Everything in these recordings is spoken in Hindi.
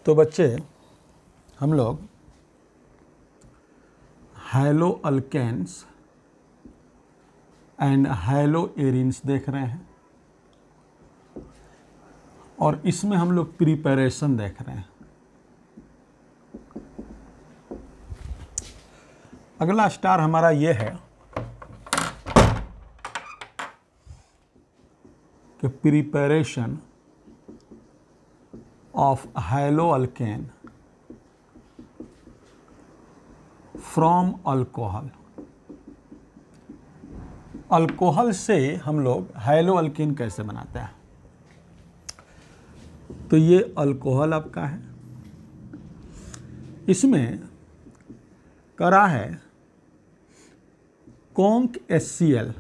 तो बच्चे हम लोग haloalkanes and haloarenes देख रहे हैं और इसमें हम लोग प्रिपरेशन देख रहे हैं। अगला स्टार हमारा ये है कि preparation of hello alkane from alcohol. Alcohol से हम लोग हैलो अल्केन कैसे बनाते हैं? तो ये अल्कोहल आपका है, इसमें करा है conc HCl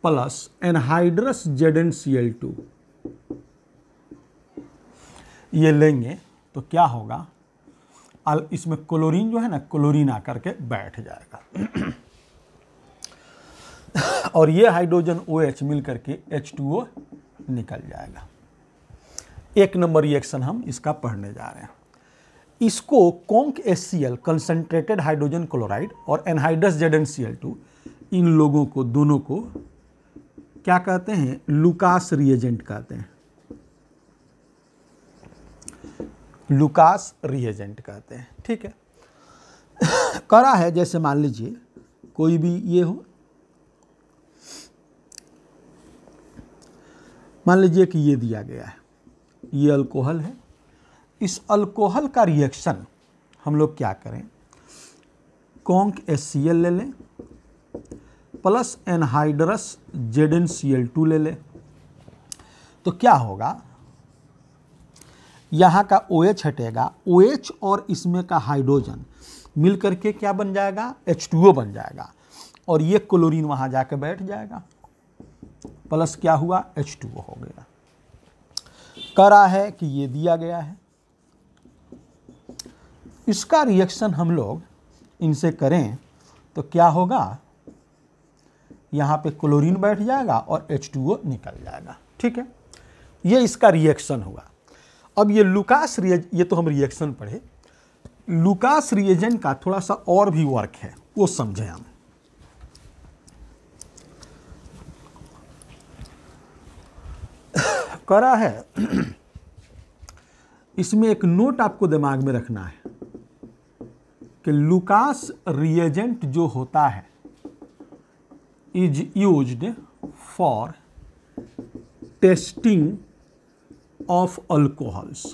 plus anhydrous ZnCl2। ये लेंगे तो क्या होगा, इसमें क्लोरीन जो है ना, क्लोरीन आकर के बैठ जाएगा और ये हाइड्रोजन OH मिल करके H2O निकल जाएगा। एक नंबर रिएक्शन हम इसका पढ़ने जा रहे हैं। इसको conc HCl concentrated hydrogen chloride और एनहाइड्रस ZnCl2, इन लोगों को दोनों को क्या कहते हैं? लुकास रिएजेंट कहते हैं। लुकास रिएजेंट कहते हैं, ठीक है। करा है जैसे मान लीजिए कोई भी ये हो, मान लीजिए कि ये दिया गया है, ये अल्कोहल है। इस अल्कोहल का रिएक्शन हम लोग क्या करें, कॉन्क HCl ले लें प्लस एनहाइड्रस ZnCl2 ले लें, तो क्या होगा, यहाँ का OH हटेगा, OH और इसमें का हाइड्रोजन मिल करके क्या बन जाएगा, H2O बन जाएगा और ये क्लोरीन वहाँ जाके बैठ जाएगा, प्लस क्या हुआ, H2O हो गया। करा है कि ये दिया गया है, इसका रिएक्शन हम लोग इनसे करें तो क्या होगा, यहाँ पे क्लोरीन बैठ जाएगा और H2O निकल जाएगा, ठीक है। ये इसका रिएक्शन हुआ। अब ये लुकास ये तो हम रिएक्शन पढ़े, लुकास रिएजेंट का थोड़ा सा और भी वर्क है, वो समझे हम। करा है इसमें एक नोट आपको दिमाग में रखना है कि लुकास रिएजेंट जो होता है is used for testing of alcohols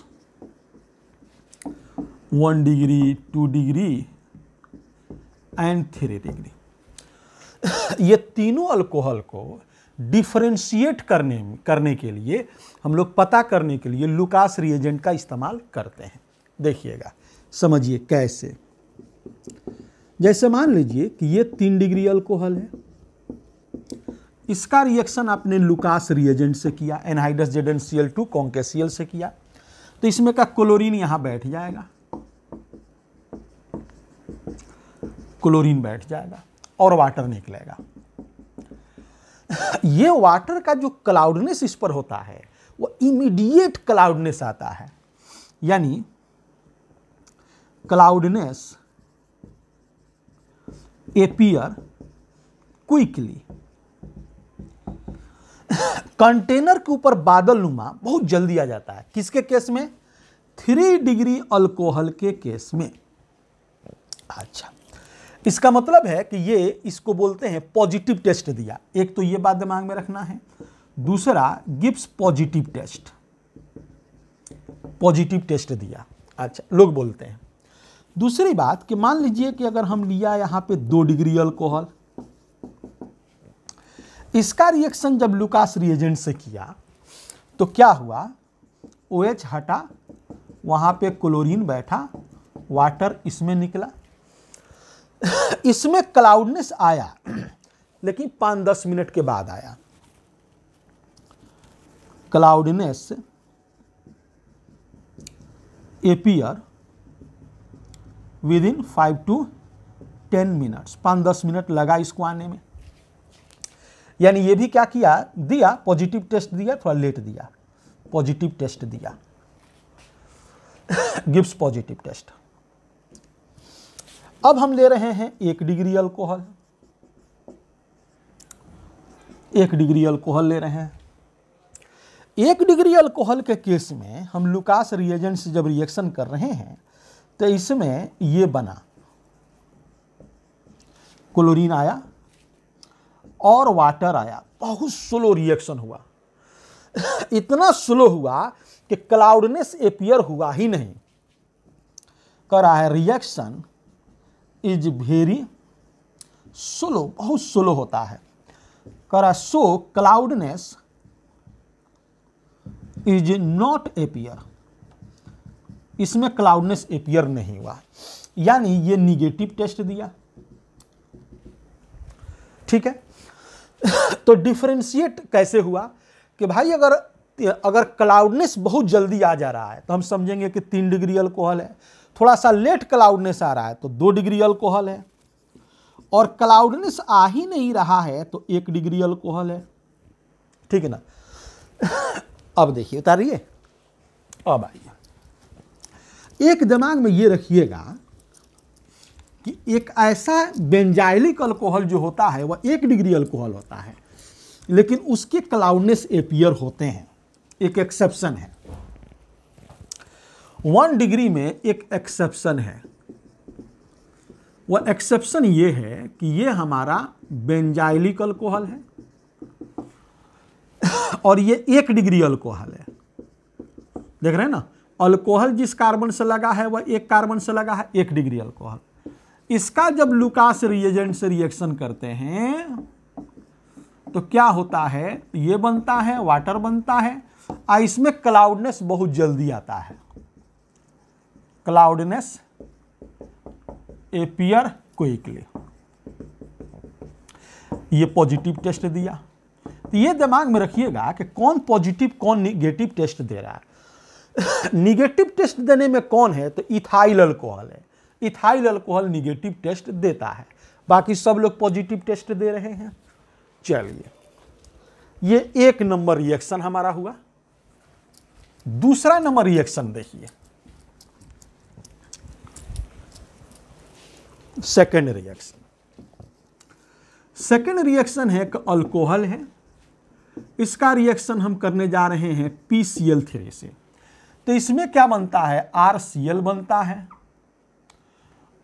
1 degree 2 degree and 3 degree. ये तीनों अल्कोहल को डिफरेंशिएट करने के लिए, हम लोग पता करने के लिए लुकास रिएजेंट का इस्तेमाल करते हैं। देखिएगा, समझिए कैसे। जैसे मान लीजिए कि ये 3 डिग्री अल्कोहल है, इसका रिएक्शन आपने लुकास रिएजेंट से किया, एनहाइड्रस ZnCl2 कॉन्क HCl से किया, तो इसमें का क्लोरीन यहां बैठ जाएगा, क्लोरीन बैठ जाएगा और वाटर निकलेगा। ये वाटर का जो क्लाउडनेस इस पर होता है वो इमीडिएट क्लाउडनेस आता है, यानी क्लाउडनेस एपियर क्विकली। कंटेनर के ऊपर बादल नुमा बहुत जल्दी आ जाता है, किसके केस में, 3 डिग्री अल्कोहल के केस में। अच्छा, इसका मतलब है कि ये इसको बोलते हैं पॉजिटिव टेस्ट दिया। एक तो ये बात दिमाग में रखना है, दूसरा gives positive test, positive test दिया। अच्छा, लोग बोलते हैं। दूसरी बात कि मान लीजिए कि अगर हम लिया यहाँ पे 2 डिग्री अल्कोहल, इसका रिएक्शन जब लुकास रिएजेंट से किया तो क्या हुआ, OH हटा, वहां पे क्लोरीन बैठा, वाटर इसमें निकला, इसमें क्लाउडनेस आया लेकिन 5-10 मिनट के बाद आया। Cloudiness appear within 5 to 10 minutes, 5-10 minute लगा इसको आने में। यानी ये भी क्या किया, दिया पॉजिटिव टेस्ट दिया, थोड़ा लेट दिया, पॉजिटिव टेस्ट दिया। Gives positive test. अब हम ले रहे हैं 1 डिग्री अल्कोहल, 1 डिग्री अल्कोहल ले रहे हैं। 1 डिग्री अल्कोहल के केस में हम लुकास रिएजेंट से जब रिएक्शन कर रहे हैं तो इसमें ये बना, क्लोरीन आया और वाटर आया, बहुत स्लो रिएक्शन हुआ। इतना स्लो हुआ कि क्लाउडनेस अपीयर हुआ ही नहीं। कर रहा है रिएक्शन इज वेरी स्लो, बहुत स्लो होता है। करा सो क्लाउडनेस इज नॉट अपीयर, इसमें क्लाउडनेस अपीयर नहीं हुआ, यानी ये निगेटिव टेस्ट दिया। ठीक है, तो डिफरेंशिएट कैसे हुआ कि भाई अगर क्लाउडनेस बहुत जल्दी आ जा रहा है तो हम समझेंगे कि 3 डिग्री अल्कोहल है, थोड़ा सा लेट क्लाउडनेस आ रहा है तो 2 डिग्री अल्कोहल है, और क्लाउडनेस आ ही नहीं रहा है तो 1 डिग्री अल्कोहल है। ठीक है ना। अब देखिए, उतारिए। अब आइए, एक दिमाग में ये रखिएगा कि एक ऐसा बेंजाइलिक अल्कोहल जो होता है वह 1 डिग्री अल्कोहल होता है, लेकिन उसके क्लाउडनेस अपीयर होते हैं। एक एक्सेप्शन है, 1 डिग्री में एक एक्सेप्शन है। वह एक्सेप्शन ये है कि ये हमारा बेंजाइलिक अल्कोहल है और ये 1 डिग्री अल्कोहल है। देख रहे हैं ना, अल्कोहल जिस कार्बन से लगा है वह 1 कार्बन से लगा है, 1 डिग्री अल्कोहल। इसका जब लुकास रिएजेंट से रिएक्शन करते हैं तो क्या होता है, ये बनता है, वाटर बनता है, और इसमें क्लाउडनेस बहुत जल्दी आता है। क्लाउडनेस अपीयर क्विकली, ये पॉजिटिव टेस्ट दिया। तो ये दिमाग में रखिएगा कि कौन पॉजिटिव कौन निगेटिव टेस्ट दे रहा है। निगेटिव टेस्ट देने में कौन है, तो इथाइल अल्कोहल है। इथाइल अल्कोहल निगेटिव टेस्ट देता है, बाकी सब लोग पॉजिटिव टेस्ट दे रहे हैं। चलिए, ये 1 नंबर रिएक्शन हमारा हुआ। दूसरा नंबर रिएक्शन देखिए, सेकेंड रिएक्शन। सेकेंड रिएक्शन है कि अल्कोहल है, इसका रिएक्शन हम करने जा रहे हैं PCl3 से। तो इसमें क्या बनता है, RCl बनता है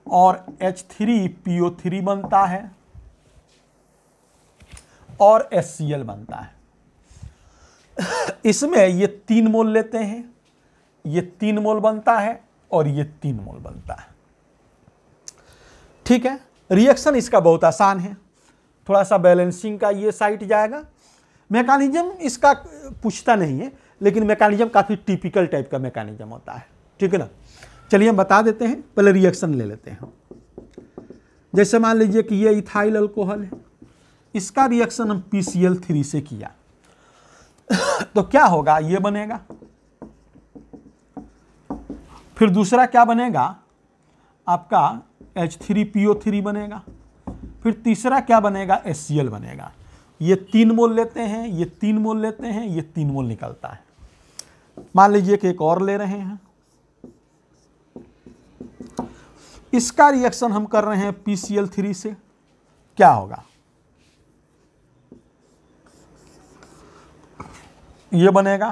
और H3PO3 बनता है और HCl बनता है। इसमें ये 3 मोल लेते हैं, ये 3 मोल बनता है और ये 3 मोल बनता है। ठीक है, रिएक्शन इसका बहुत आसान है, थोड़ा सा बैलेंसिंग का ये साइट जाएगा। मैकेनिज्म इसका पूछता नहीं है, लेकिन मैकेनिज्म काफ़ी टिपिकल टाइप का मैकेनिज्म होता है। ठीक है ना। चलिए हम बता देते हैं, पहले रिएक्शन ले लेते हैं। जैसे मान लीजिए कि ये इथाइल अल्कोहल है, इसका रिएक्शन हम PCl3 से किया तो क्या होगा, ये बनेगा। फिर दूसरा क्या बनेगा, आपका H3PO3 बनेगा। फिर तीसरा क्या बनेगा, HCl बनेगा। ये 3 मोल लेते हैं, ये 3 मोल लेते हैं, ये 3 मोल निकलता है। मान लीजिए कि एक और ले रहे हैं, इसका रिएक्शन हम कर रहे हैं PCl3 से। क्या होगा, ये बनेगा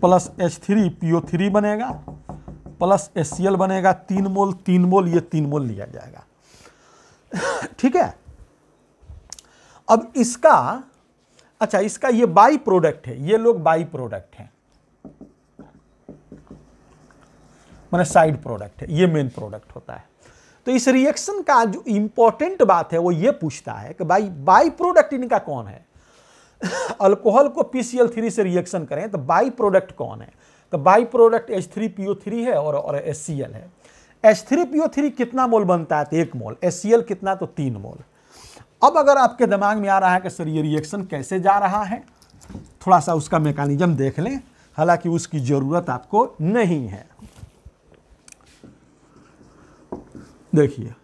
प्लस H3PO3 बनेगा प्लस HCl बनेगा। 3 मोल 3 मोल, ये 3 मोल लिया जाएगा। ठीक है। अब इसका, अच्छा, इसका ये बाई प्रोडक्ट है, ये लोग बाई प्रोडक्ट हैं, माने साइड प्रोडक्ट है, ये मेन प्रोडक्ट होता है। तो इस रिएक्शन का जो इंपॉर्टेंट बात है वो ये पूछता है कि भाई बाई प्रोडक्ट इनका कौन है। अल्कोहल को PCl3 से रिएक्शन करें तो बाई प्रोडक्ट कौन है, तो बाई प्रोडक्ट H3PO3 है और HCl है। H3PO3 कितना मोल बनता है, तो 1 मोल। HCl कितना, तो 3 मोल। अब अगर आपके दिमाग में आ रहा है कि सर ये रिएक्शन कैसे जा रहा है, थोड़ा सा उसका मैकेनिज्म देख लें, हालांकि उसकी जरूरत आपको नहीं है। देखिए,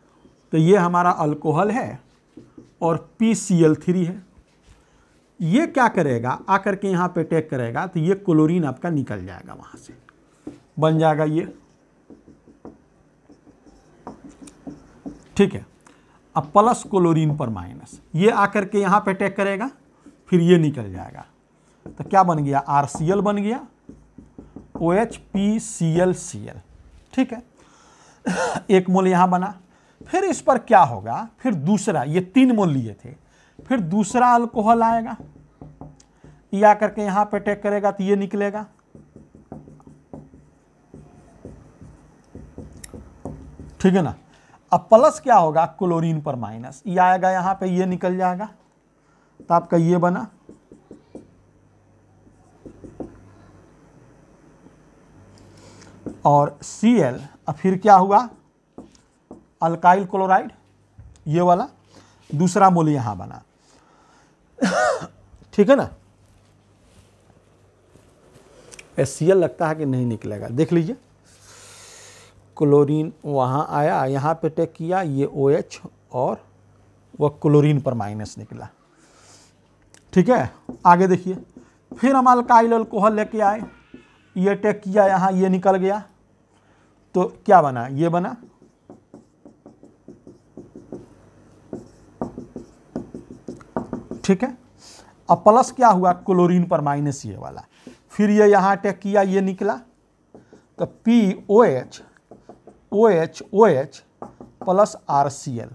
तो ये हमारा अल्कोहल है और PCl3 है। ये क्या करेगा, आकर के यहाँ पे अटैक करेगा तो ये क्लोरीन आपका निकल जाएगा, वहां से बन जाएगा ये। ठीक है, अब प्लस क्लोरीन पर माइनस, ये आकर के यहाँ पे अटैक करेगा, फिर ये निकल जाएगा, तो क्या बन गया, RCl बन गया, OHPClCl। ठीक है, एक मोल यहाँ बना। फिर इस पर क्या होगा, फिर दूसरा, ये 3 मोल लिए थे, फिर दूसरा अल्कोहल आएगा, ये आकर के यहाँ पे अटैक करेगा तो ये निकलेगा। ठीक है ना। अब प्लस क्या होगा, क्लोरीन पर माइनस, ये आएगा यहाँ पे, ये निकल जाएगा, तो आपका ये बना। और Cl, अब फिर क्या हुआ, अल्काइल क्लोराइड, ये वाला दूसरा मोल यहां बना। ठीक है ना। HCl लगता है कि नहीं निकलेगा, देख लीजिए, क्लोरीन वहां आया, यहां पे अटैक किया, ये OH और वह क्लोरीन पर माइनस निकला। ठीक है, आगे देखिए, फिर हम अल्काइल अल्कोहल लेके आए, ये अटैक किया, यहां ये निकल गया, तो क्या बना, ये बना। ठीक है, अब प्लस क्या हुआ, क्लोरीन पर माइनस ये वाला, फिर ये यहां अटैक किया, ये निकला, तो POH OH OH plus RCl,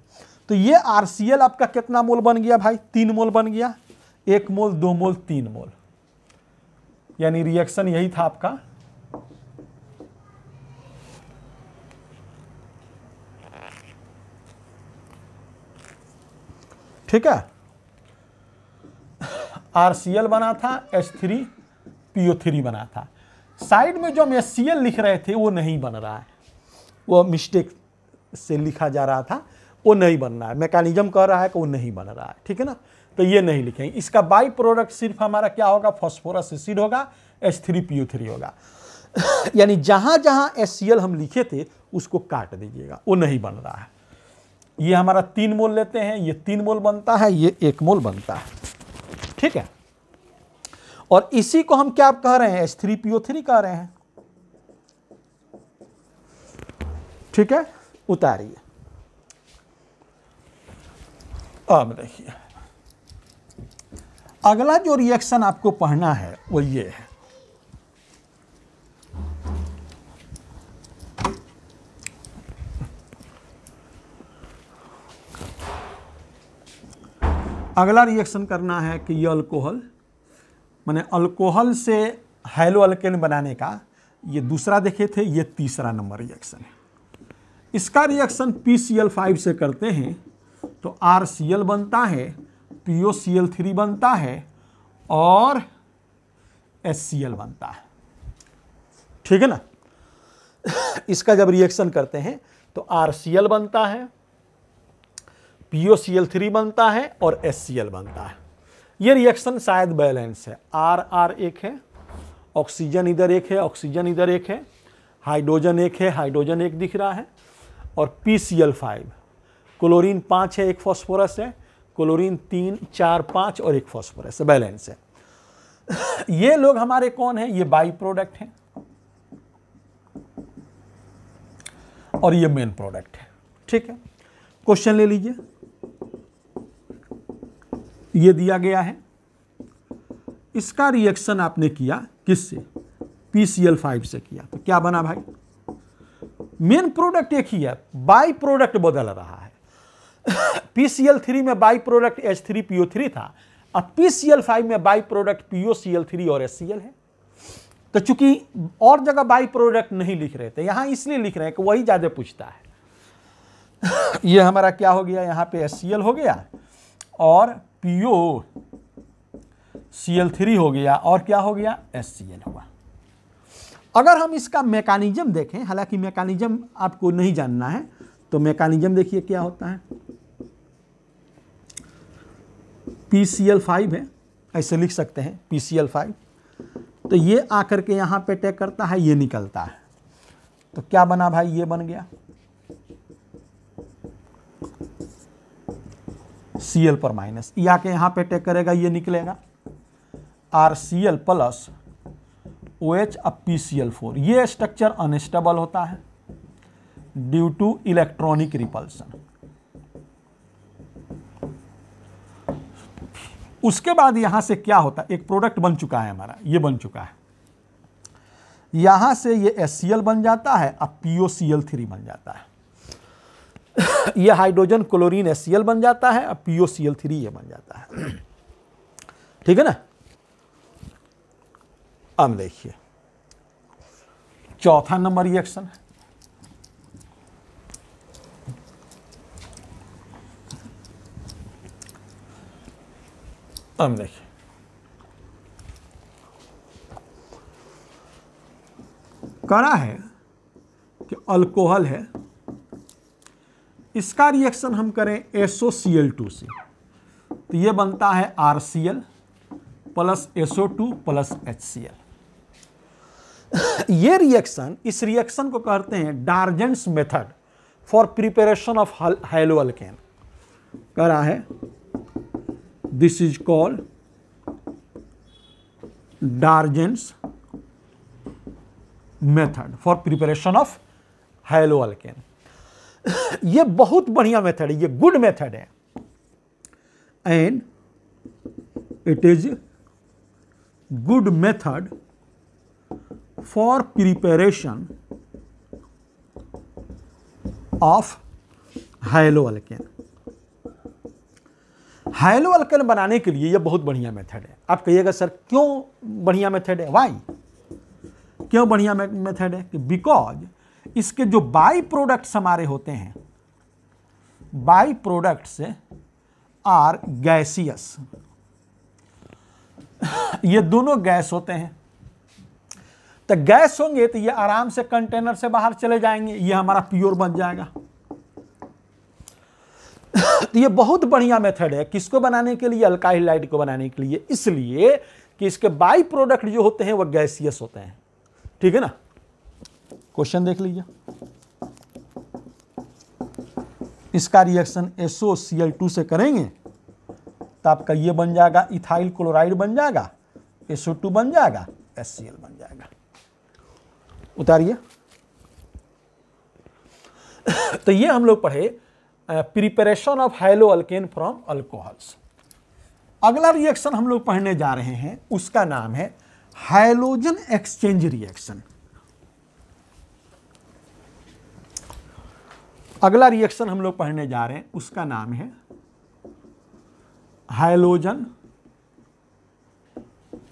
तो ये RCl आपका कितना मोल बन गया भाई, 3 मोल बन गया, 1 मोल 2 मोल 3 मोल, यानी रिएक्शन यही था आपका। ठीक है, RCl बना था, H3PO3 बना था। साइड में जो हम HCl लिख रहे थे वो नहीं बन रहा है, वो मिस्टेक से लिखा जा रहा था, वो नहीं बन रहा है, मैकेनिज्म कह रहा है कि वो नहीं बन रहा है। ठीक है ना, तो ये नहीं लिखेंगे। इसका बाई प्रोडक्ट सिर्फ हमारा क्या होगा, फॉस्फोरस एसिड होगा, H3PO3 होगा। यानी जहां जहां HCl हम लिखे थे उसको काट दीजिएगा, वो नहीं बन रहा है। ये हमारा 3 मोल लेते हैं, ये 3 मोल बनता है, ये 1 मोल बनता है। ठीक है, और इसी को हम क्या कह रहे हैं, H3PO3 कह रहे हैं। ठीक है, उतारिए। अब देखिए, अगला जो रिएक्शन आपको पढ़ना है वो ये है, अगला रिएक्शन करना है कि ये अल्कोहल, माने अल्कोहल से हैलो अल्केन बनाने का ये दूसरा देखे थे, ये तीसरा नंबर रिएक्शन है। इसका रिएक्शन PCl5 से करते हैं तो RCl बनता है, POCl3 बनता है और HCl बनता है। ठीक है ना। इसका जब रिएक्शन करते हैं तो RCl बनता है, POCl3 बनता है और HCl बनता है। ये रिएक्शन शायद बैलेंस है, R एक है, ऑक्सीजन इधर एक है, ऑक्सीजन इधर एक है, हाइड्रोजन एक है, हाइड्रोजन एक दिख रहा है, और PCl5, क्लोरीन 5 है, एक फॉस्फोरस है, क्लोरीन 3 4 5 और एक फॉस्फोरस है, बैलेंस है। ये लोग हमारे कौन है, ये बाई प्रोडक्ट है और ये मेन प्रोडक्ट है। ठीक है, क्वेश्चन ले लीजिए, ये दिया गया है, इसका रिएक्शन आपने किया किससे, PCl5 से किया, तो क्या बना भाई, मेन प्रोडक्ट एक ही है, बाई प्रोडक्ट बदल रहा है। PCl3 में बाई प्रोडक्ट H3PO3 था, अब PCl5 में बाई प्रोडक्ट POCl3 और HCl है। तो चूंकि और जगह बाई प्रोडक्ट नहीं लिख रहे थे, यहां इसलिए लिख रहे हैं कि वही ज्यादा पूछता है। ये हमारा क्या हो गया, यहां पे HCl हो गया और POCl3 हो गया और क्या हो गया, HCl हुआ। अगर हम इसका मैकेनिज्म देखें, हालांकि मैकेनिज्म आपको नहीं जानना है, तो मैकेनिज्म देखिए क्या होता है। PCl5 है, ऐसे लिख सकते हैं PCl5, तो ये आकर के यहां पे अटैक करता है, ये निकलता है, तो क्या बना भाई, ये बन गया Cl पर माइनस, ये आके यहां पे अटैक करेगा, ये निकलेगा, RCl प्लस OH अब PCl4। ये स्ट्रक्चर अनस्टेबल होता है ड्यू टू इलेक्ट्रॉनिक रिपल्सन। उसके बाद यहां से क्या होता है, एक प्रोडक्ट बन चुका है हमारा, ये बन चुका है, यहां से ये HCl बन जाता है, अब POCl3 बन जाता है। ये हाइड्रोजन क्लोरीन HCl बन जाता है, अब POCl3 ये बन जाता है। ठीक है ना। अब देखिए चौथा नंबर रिएक्शन है, अब देखिए करा है कि अल्कोहल है, इसका रिएक्शन हम करें SOCl2 से, तो ये बनता है RCl plus SO2 plus HCl। ये रिएक्शन, इस रिएक्शन को कहते हैं Darzens method for preparation of haloalkane. करा है this is called Darzens method for preparation of haloalkane. ये बहुत बढ़िया मेथड है, ये गुड मेथड है, and it is good method for preparation of haloalkane. Haloalkane बनाने के लिए ये बहुत बढ़िया मेथड है। आप कहिएगा सर क्यों बढ़िया मेथड है, वाई, क्यों बढ़िया मेथड है? कि बिकॉज इसके जो बाई प्रोडक्ट्स हमारे होते हैं, बाई प्रोडक्ट्स आर गैसियस, ये दोनों गैस होते हैं, तो गैस होंगे तो ये आराम से कंटेनर से बाहर चले जाएंगे, ये हमारा प्योर बन जाएगा। तो ये बहुत बढ़िया मेथड है किसको बनाने के लिए, अल्काइल हैलाइड को बनाने के लिए, इसलिए कि इसके बाई प्रोडक्ट जो होते हैं वो गैसियस होते हैं। ठीक है ना। क्वेश्चन देख लीजिए, इसका रिएक्शन SOCl2 से करेंगे तो आपका ये बन जाएगा इथाइल क्लोराइड बन जाएगा, SO2 बन जाएगा, HCl बन जाएगा। उतारिए। तो ये हम लोग पढ़े प्रिपरेशन ऑफ हैलोअल्केन फ्रॉम अल्कोहल्स। अगला रिएक्शन हम लोग पढ़ने जा रहे हैं, उसका नाम है हाइलोजन एक्सचेंज रिएक्शन। अगला रिएक्शन हम लोग पढ़ने जा रहे हैं, उसका नाम है हाइलोजन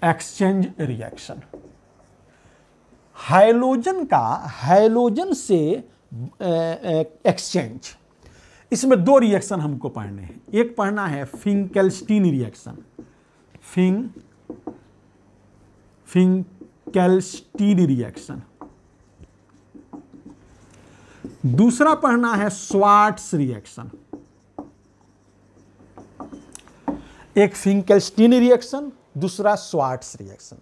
एक्सचेंज रिएक्शन। हाइलोजन का हाइलोजन से एक्सचेंज, इसमें दो रिएक्शन हमको पढ़ने हैं। एक पढ़ना है फिंकेल्स्टीन रिएक्शन, फिंकेल्स्टीन रिएक्शन। दूसरा पढ़ना है स्वार्ट्स रिएक्शन। एक फिंकेल्स्टीन रिएक्शन, दूसरा स्वार्ट्स रिएक्शन।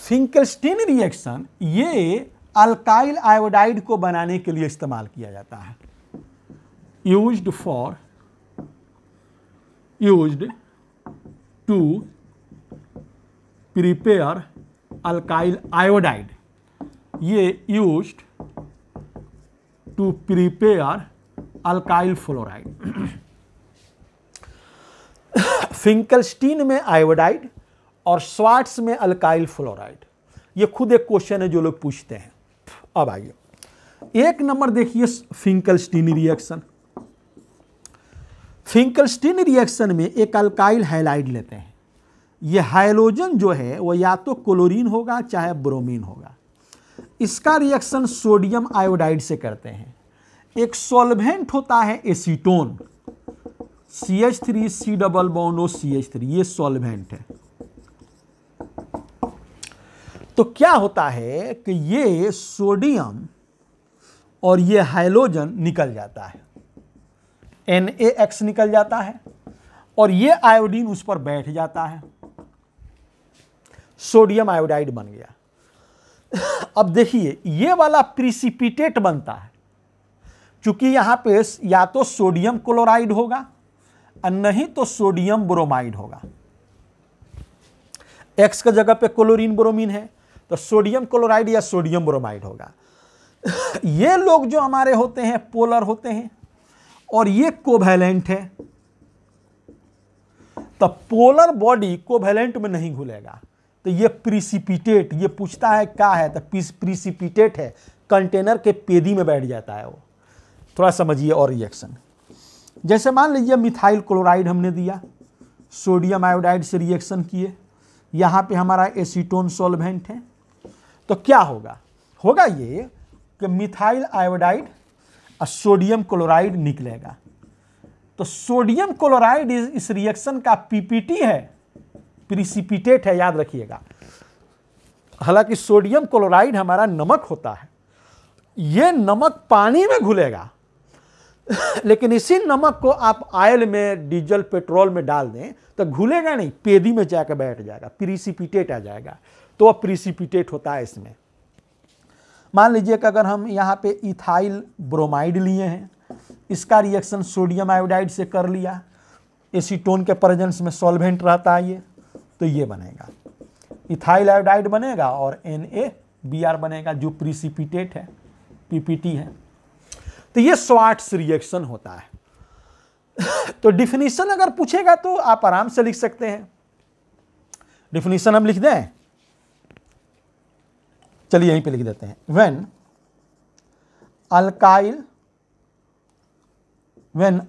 फिंकेल्स्टीन रिएक्शन ये अल्काइल आयोडाइड को बनाने के लिए इस्तेमाल किया जाता है, used to prepare alkyl iodide, ये used to prepare alkyl fluoride। फिंकेल्स्टीन में आयोडाइड और स्वार्ट्स में अल्काइल फ्लोराइड। ये खुद एक क्वेश्चन है जो लोग पूछते हैं। अब आइए एक नंबर देखिए, फिंकेल्स्टीन रिएक्शन। फिंकेल्स्टीन रिएक्शन में एक अल्काइल हैलाइड लेते हैं। ये हाइलोजन जो है वो या तो क्लोरीन होगा चाहे ब्रोमीन होगा। इसका रिएक्शन सोडियम आयोडाइड से करते हैं। एक सॉल्वेंट होता है acetone, CH3 double bond O CH3, ये सॉल्वेंट है। तो क्या होता है कि ये सोडियम और ये हाइलोजन निकल जाता है, NaX निकल जाता है और ये आयोडीन उस पर बैठ जाता है, सोडियम आयोडाइड बन गया। अब देखिए ये वाला प्रिसिपिटेट बनता है, क्योंकि यहां पे या तो सोडियम क्लोराइड होगा और नहीं तो सोडियम ब्रोमाइड होगा। X का जगह पे क्लोरीन ब्रोमीन है तो सोडियम क्लोराइड या सोडियम ब्रोमाइड होगा। ये लोग जो हमारे होते हैं पोलर होते हैं और ये कोवैलेंट है, तो पोलर बॉडी कोवैलेंट में नहीं घुलेगा, तो ये प्रिसिपिटेट, ये पूछता है क्या है, तो प्रिसिपिटेट है, कंटेनर के पेदी में बैठ जाता है वो। थोड़ा समझिए और रिएक्शन, जैसे मान लीजिए मिथाइल क्लोराइड हमने दिया, सोडियम आयोडाइड से रिएक्शन किए, यहाँ पे हमारा एसीटोन सॉल्वेंट है, तो क्या होगा, होगा ये कि मिथाइल आयोडाइड और सोडियम क्लोराइड निकलेगा। तो सोडियम क्लोराइड इस रिएक्शन का पीपीटी है, प्रिसिपिटेट है, याद रखिएगा। हालांकि सोडियम क्लोराइड हमारा नमक होता है, ये नमक पानी में घुलेगा, लेकिन इसी नमक को आप ऑयल में, डीजल, पेट्रोल में डाल दें तो घुलेगा नहीं, पेदी में जाकर बैठ जाएगा, प्रिसिपिटेट आ जाएगा, तो वह प्रिसिपिटेट होता है इसमें। मान लीजिए कि अगर हम यहाँ पे इथाइल ब्रोमाइड लिए हैं, इसका रिएक्शन सोडियम आयोडाइड से कर लिया, एसीटोन के प्रेजेंस में सॉल्वेंट रहता है ये, तो ये बनेगा इथाइल आयोडाइड बनेगा और NaBr बनेगा जो प्रिसिपिटेट है, पीपीटी है। तो ये स्वार्ट्स रिएक्शन होता है। तो डिफिनीशन अगर पूछेगा तो आप आराम से लिख सकते हैं। डिफिनीशन हम लिख दें, चलिए यहीं पे लिख देते हैं। व्हेन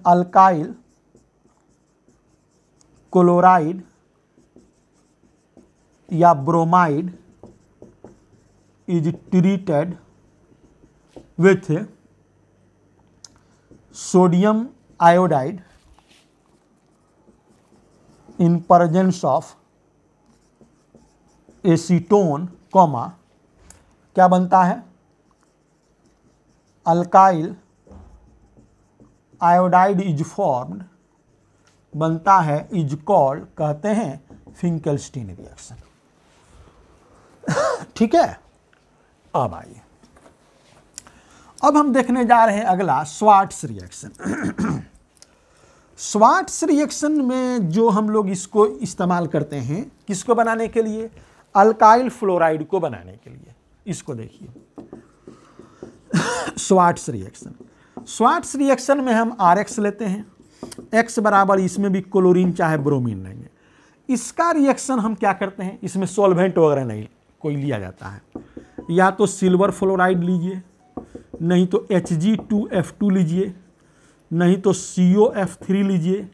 अल्काइल क्लोराइड या bromide is treated with sodium iodide in presence of acetone, comma क्या बनता है, अल्काइल आयोडाइड इज फॉर्म्ड, बनता है, इज कॉल्ड, कहते हैं फिंकेल्स्टीन रिएक्शन। ठीक है। अब आइए, अब हम देखने जा रहे हैं अगला स्वार्ट्स रिएक्शन। स्वार्ट्स रिएक्शन में जो हम लोग इसको इस्तेमाल करते हैं, किसको बनाने के लिए, अल्काइल फ्लोराइड को बनाने के लिए। इसको देखिए, स्वार्ट्स रिएक्शन, स्वार्ट्स रिएक्शन में हम RX लेते हैं, X बराबर इसमें भी क्लोरीन चाहे ब्रोमीन लेंगे। इसका रिएक्शन हम क्या करते हैं, इसमें सॉल्वेंट वगैरह नहीं कोई लिया जाता है, या तो सिल्वर फ्लोराइड लीजिए, नहीं तो Hg2F2 लीजिए, नहीं तो COF3 लीजिए,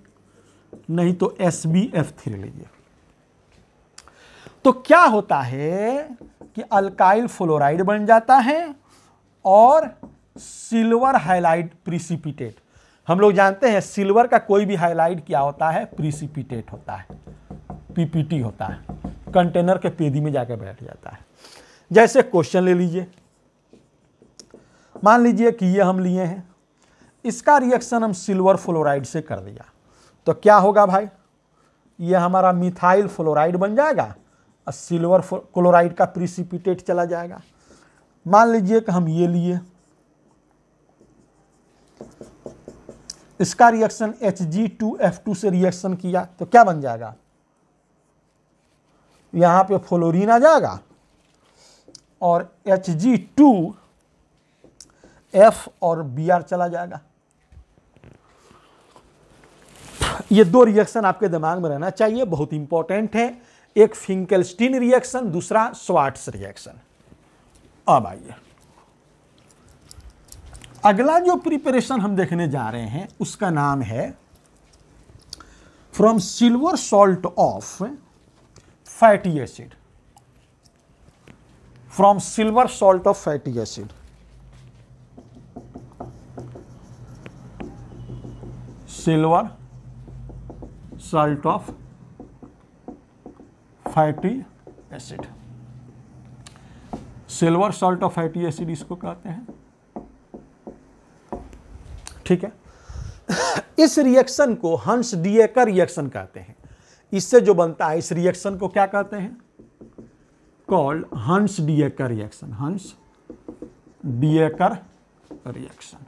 नहीं तो SbF3 लीजिए। तो क्या होता है कि अल्काइल फ्लोराइड बन जाता है और सिल्वर हाइलाइड प्रिसिपिटेट। हम लोग जानते हैं सिल्वर का कोई भी हाइलाइड क्या होता है, प्रिसिपिटेट होता है, पीपीटी होता है, कंटेनर के पेदी में जाकर बैठ जाता है। जैसे क्वेश्चन ले लीजिए, मान लीजिए कि ये हम लिए हैं, इसका रिएक्शन हम सिल्वर फ्लोराइड से कर दिया, तो क्या होगा भाई, ये हमारा मिथाइल फ्लोराइड बन जाएगा और सिल्वर क्लोराइड का प्रिसिपिटेट चला जाएगा। मान लीजिए कि हम ये लिए, इसका रिएक्शन Hg2F2 से रिएक्शन किया, तो क्या बन जाएगा, यहां पे फ्लोरीन आ जाएगा और Hg2F और Br चला जाएगा। ये दो रिएक्शन आपके दिमाग में रहना चाहिए, बहुत इंपॉर्टेंट है। एक फिंकेल्स्टीन रिएक्शन, दूसरा स्वार्ट्स रिएक्शन। अब आइए, अगला जो प्रिपरेशन हम देखने जा रहे हैं उसका नाम है from silver salt of fatty acid, from silver salt of fatty acid. Silver salt of fatty acid, silver salt of fatty acid इसको कहते हैं। ठीक है। इस रिएक्शन को हंस डीएकर रिएक्शन कहते हैं। इससे जो बनता है इस रिएक्शन को क्या कहते हैं, कॉल्ड हंस डीएकर रिएक्शन, हंस डीएकर रिएक्शन।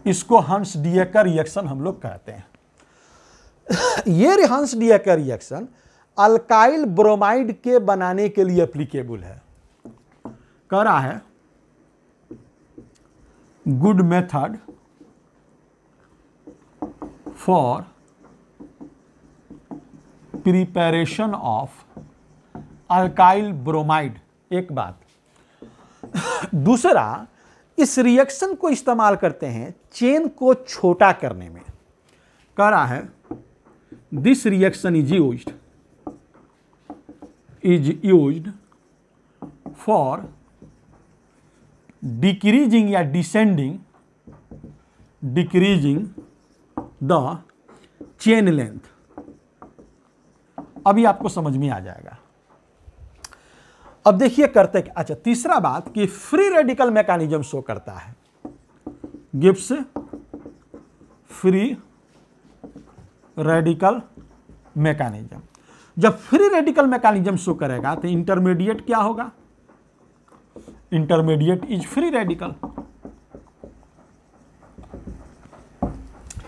इसको हंस डीएकर रिएक्शन हम लोग कहते हैं। ये हंस डीएकर रिएक्शन अल्काइल ब्रोमाइड के बनाने के लिए एप्लीकेबल है। कह रहा है good method for preparation of alkyl bromide. एक बात। दूसरा, इस रिएक्शन को इस्तेमाल करते हैं चेन को छोटा करने में। कह रहा है this reaction is used for decreasing या डिक्रीजिंग द चेन लेंथ। अभी आपको समझ में आ जाएगा। अब देखिए करते क्या। अच्छा, तीसरा बात कि फ्री रेडिकल मैकेनिज्म शो करता है। Gibbs free radical mechanism. जब फ्री रेडिकल मैकेनिज्म शो करेगा तो इंटरमीडिएट क्या होगा? Intermediate is free radical.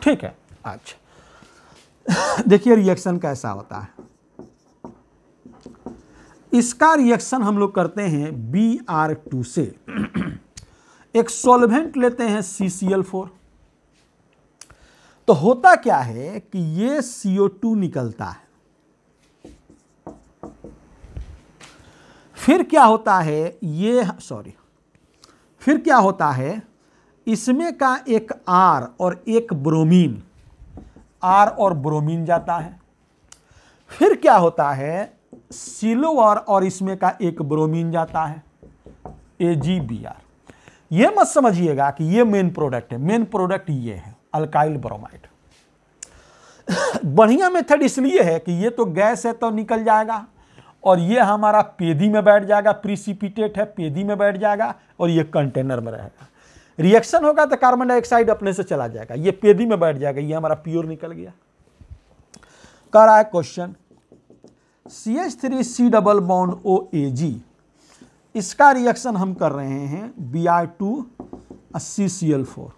ठीक है। अच्छा, देखिए रिएक्शन कैसा होता है। इसका रिएक्शन हम लोग करते हैं Br2 से। एक सॉल्वेंट लेते हैं CCl4। तो होता क्या है कि ये CO2 निकलता है। फिर क्या होता है, फिर क्या होता है, इसमें का एक R और एक ब्रोमीन, R और ब्रोमीन जाता है। फिर क्या होता है, सिल्वर और इसमें का एक ब्रोमीन जाता है, AgBr। ये मत समझिएगा कि ये मेन प्रोडक्ट है। मेन प्रोडक्ट ये है अल्काइल ब्रोमाइड। बढ़िया मेथड इसलिए है कि ये तो गैस है तो निकल जाएगा, और ये हमारा पेदी में बैठ जाएगा, प्रिसिपिटेट है, पेदी में बैठ जाएगा, और ये कंटेनर में रहेगा। रिएक्शन होगा तो कार्बन डाइऑक्साइड अपने से चला जाएगा, ये पेदी में बैठ जाएगा, ये हमारा प्योर निकल गया। कह रहा है question CH3C double bond OAG, इसका रिएक्शन हम कर रहे हैं Br2 CCl4।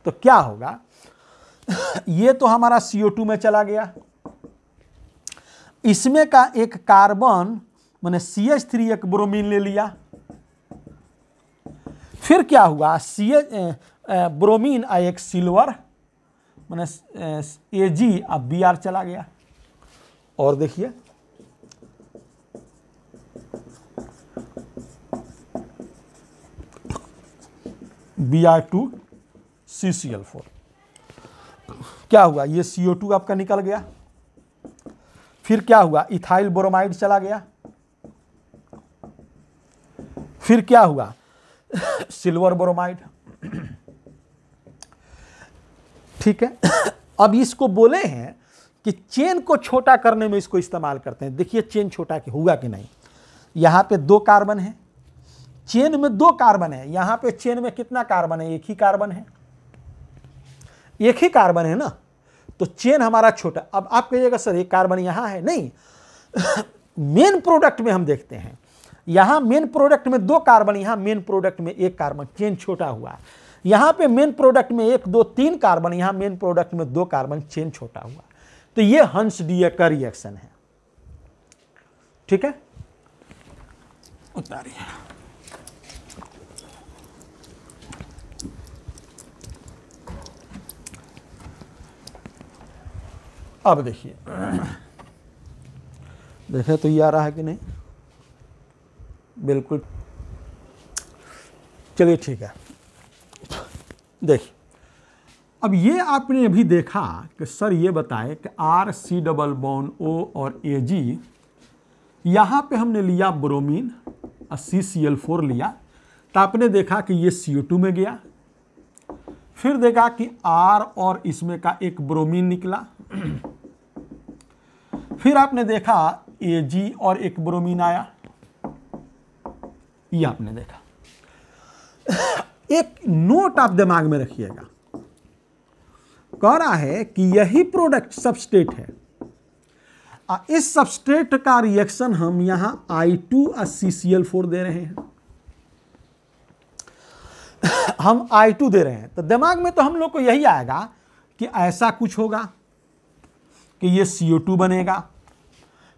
तो क्या होगा, ये तो हमारा CO2 में चला गया, इसमें का एक कार्बन माने CH3 एक ब्रोमीन ले लिया। फिर क्या हुआ, ब्रोमीन आ एक सिल्वर माने Ag अब Br चला गया। और देखिए Br2 CCl4 क्या हुआ, ये CO2 आपका निकल गया। फिर क्या हुआ, इथाइल ब्रोमाइड चला गया। फिर क्या हुआ, सिल्वर ब्रोमाइड। ठीक है। अब इसको बोले हैं कि चेन को छोटा करने में इसको इस्तेमाल करते हैं। देखिए चेन छोटा हुआ कि नहीं। यहां पे 2 कार्बन है, चेन में 2 कार्बन है। यहां पे चेन में कितना कार्बन है, एक ही कार्बन है, एक ही कार्बन है ना, तो चेन हमारा छोटा। अब आप कहिएगा सर एक कार्बन यहां है, नहीं। मेन प्रोडक्ट में हम देखते हैं, यहां मेन प्रोडक्ट में 2 कार्बन, यहां मेन प्रोडक्ट में 1 कार्बन, चेन छोटा हुआ। यहां पे मेन प्रोडक्ट में 1 2 3 कार्बन, यहां मेन प्रोडक्ट में 2 कार्बन, चेन छोटा हुआ। तो ये हंस-डीये का रिएक्शन है। ठीक है, उतारिए। अब देखिए, देखे तो ये आ रहा है कि नहीं, बिल्कुल। चलिए ठीक है, देखिए अब ये आपने अभी देखा कि सर ये बताए कि RC डबल बॉन्ड O और Ag, यहाँ पे हमने लिया ब्रोमीन और CCl4 लिया, तो आपने देखा कि ये CO2 में गया। फिर देखा कि R और इसमें का एक ब्रोमीन निकला। फिर आपने देखा Ag और एक ब्रोमीन आया, ये आपने देखा। एक नोट आप दिमाग में रखिएगा, कह रहा है कि यही प्रोडक्ट सबस्ट्रेट है। इस सबस्ट्रेट का रिएक्शन हम यहां I2 और CCl4 दे रहे हैं। हम I2 दे रहे हैं, तो दिमाग में तो हम लोग को यही आएगा कि ऐसा कुछ होगा कि ये CO2 बनेगा,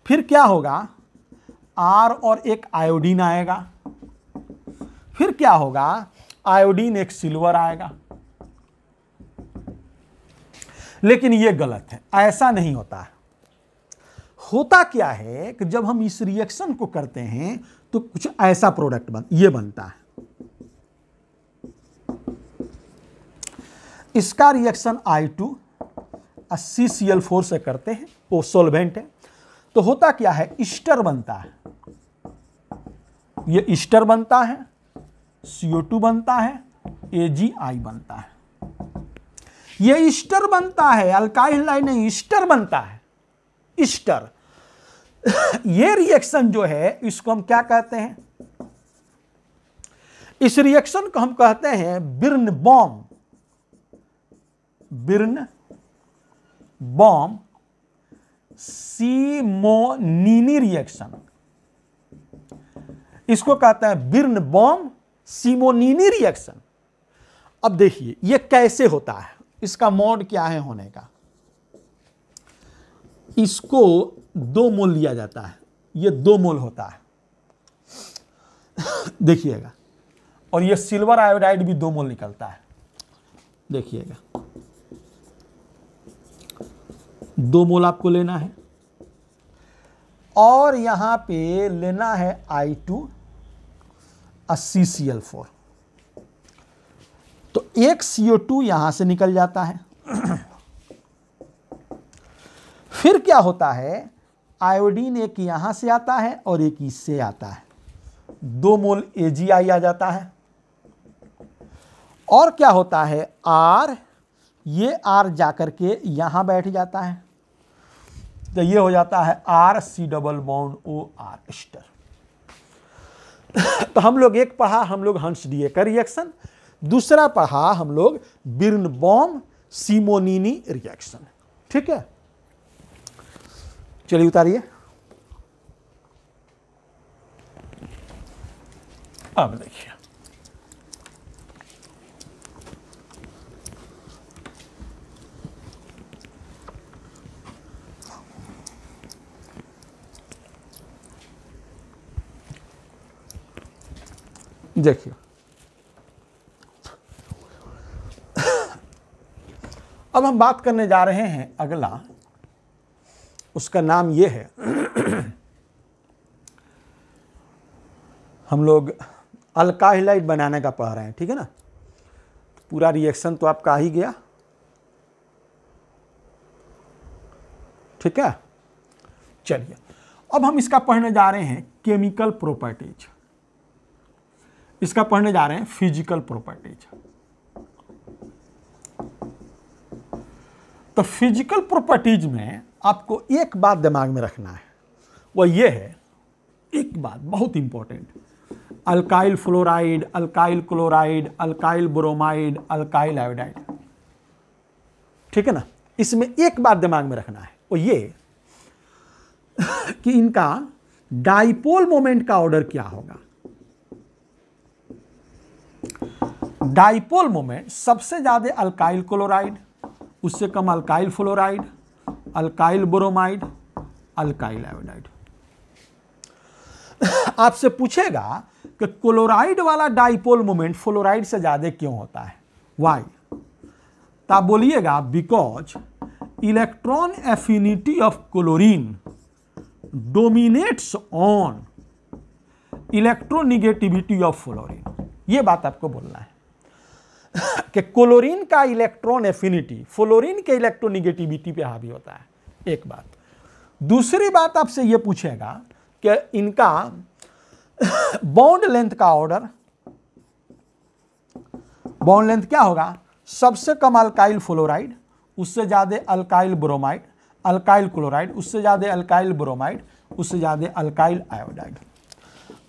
फिर क्या होगा, R और एक आयोडीन आएगा, फिर क्या होगा, आयोडीन एक सिल्वर आएगा। लेकिन यह गलत है, ऐसा नहीं होता है। होता क्या है कि जब हम इस रिएक्शन को करते हैं तो कुछ ऐसा प्रोडक्ट बनता है। इसका रिएक्शन I2 CCl4 से करते हैं, वो सॉल्वेंट है। तो होता क्या है, ईस्टर बनता है, ये ईस्टर बनता है, CO2 बनता है, AgI बनता है। ये ईस्टर बनता है, अल्काइल हैलाइड नहीं, ईस्टर बनता है, ईस्टर। ये रिएक्शन जो है इसको हम क्या कहते हैं, इस रिएक्शन को हम कहते हैं बिर्नबाउम सिमोनीनी रिएक्शन। इसको कहते हैं बिर्नबाउम सिमोनीनी रिएक्शन। अब देखिए ये कैसे होता है, इसका मोड क्या है होने का। इसको 2 मोल लिया जाता है, ये 2 मोल होता है, देखिएगा। और ये सिल्वर आयोडाइड भी 2 मोल निकलता है, देखिएगा। 2 मोल आपको लेना है और यहां पे लेना है I2 CCl4। तो एक CO2 यहां से निकल जाता है। फिर क्या होता है, आयोडीन एक यहां से आता है और एक इससे आता है, 2 मोल AgI आ जाता है। और क्या होता है, R, ये R जाकर के यहां बैठ जाता है, तो ये हो जाता है RC double bond OR Easter. तो हम लोग एक पढ़ा हम लोग हंस-डीए का रिएक्शन, दूसरा पढ़ा हम लोग बिर्नबाउम सिमोनीनी रिएक्शन। ठीक है, चलिए उतारिए। अब देखिए, देखिए अब हम बात करने जा रहे हैं अगला, उसका नाम ये है हम लोग अल्काइल हैलाइड बनाने का पढ़ रहे हैं, ठीक है ना। पूरा रिएक्शन तो आपका आ ही गया, ठीक है। चलिए अब हम इसका पढ़ने जा रहे हैं केमिकल प्रॉपर्टीज, इसका पढ़ने जा रहे हैं फिजिकल प्रॉपर्टीज। तो फिजिकल प्रॉपर्टीज में आपको एक बात दिमाग में रखना है, वह यह है, एक बात बहुत important, alkyl fluoride, alkyl chloride, alkyl bromide, alkyl iodide, ठीक है ना। इसमें एक बात दिमाग में रखना है, वो ये कि इनका डाइपोल मोमेंट का ऑर्डर क्या होगा। डाइपोल मोमेंट सबसे ज्यादा अल्काइल क्लोराइड, उससे कम alkyl fluoride, alkyl bromide, alkyl iodide. आपसे पूछेगा कि क्लोराइड वाला डाइपोल मोमेंट फ्लोराइड से ज्यादा क्यों होता है, वाई, तो आप बोलिएगा because electron affinity of chlorine dominates on electronegativity of fluorine. ये बात आपको बोलना है कि क्लोरीन का इलेक्ट्रॉन एफिनिटी फ्लोरीन के इलेक्ट्रोनिगेटिविटी पे हावी होता है, एक बात। दूसरी बात आपसे ये पूछेगा कि इनका बॉन्ड लेंथ का ऑर्डर, बॉन्ड लेंथ क्या होगा, सबसे कम अल्काइल फ्लोराइड, उससे ज्यादा अल्काइल ब्रोमाइड, अल्काइल क्लोराइड, उससे ज्यादा अल्काइल ब्रोमाइड, उससे ज्यादा अल्काइल आयोडाइड।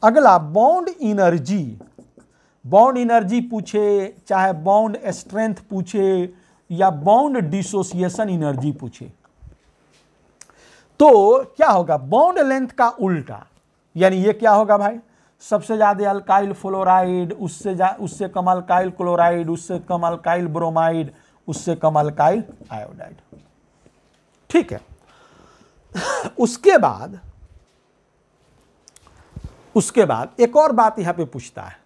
अगला बॉन्ड एनर्जी, बॉन्ड एनर्जी पूछे, चाहे बॉन्ड स्ट्रेंथ पूछे या बॉन्ड डिसोसिएशन एनर्जी पूछे, तो क्या होगा, बॉन्ड लेंथ का उल्टा, यानी ये क्या होगा भाई, सबसे ज्यादा अल्काइल फ्लोराइड, उससे कम अल्काइल क्लोराइड, उससे कम अल्काइल ब्रोमाइड, उससे कम अल्काइल आयोडाइड। ठीक है। उसके बाद एक और बात यहां पे पूछता है,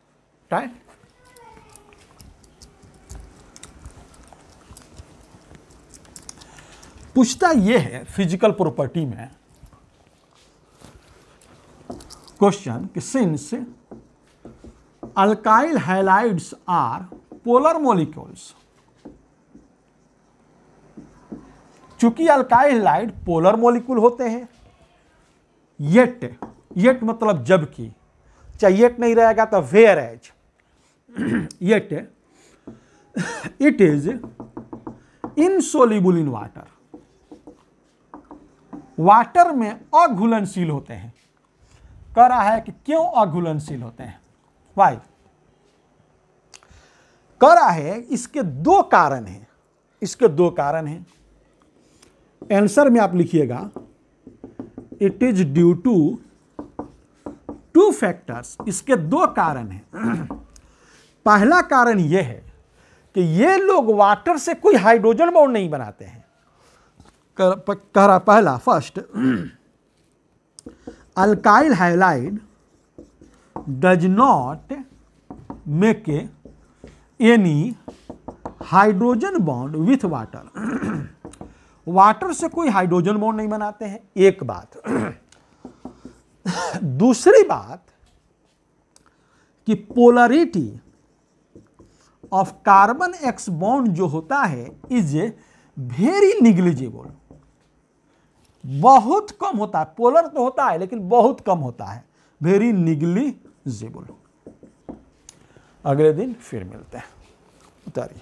राइट। पूछता यह है फिजिकल प्रॉपर्टी में क्वेश्चन कि since alkyl halides are polar molecules, चूंकि अल्काइल हैलाइड पोलर मॉलिक्यूल होते हैं, येट मतलब जबकि, चाहे येट नहीं रहेगा तो whereas, yet it is insoluble in water, water में अघुलनशील होते हैं। कह रहा है कि क्यों अघुलनशील होते हैं, वाई। कह रहा है इसके दो कारण हैं, आंसर में आप लिखिएगा it is due to two factors, इसके दो कारण हैं। पहला कारण यह है कि ये लोग वाटर से कोई हाइड्रोजन बॉन्ड नहीं बनाते हैं। कह रहा पहला, first, alkyl halide does not make any hydrogen bond with water, water से कोई हाइड्रोजन बॉन्ड नहीं बनाते हैं, एक बात। दूसरी बात कि polarity of carbon x bond जो होता है इज वेरी निग्लिजिबल, बहुत कम होता है। पोलर तो होता है लेकिन बहुत कम होता है, वेरी निग्लिजिबल। अगले दिन फिर मिलते हैं, उतारिए।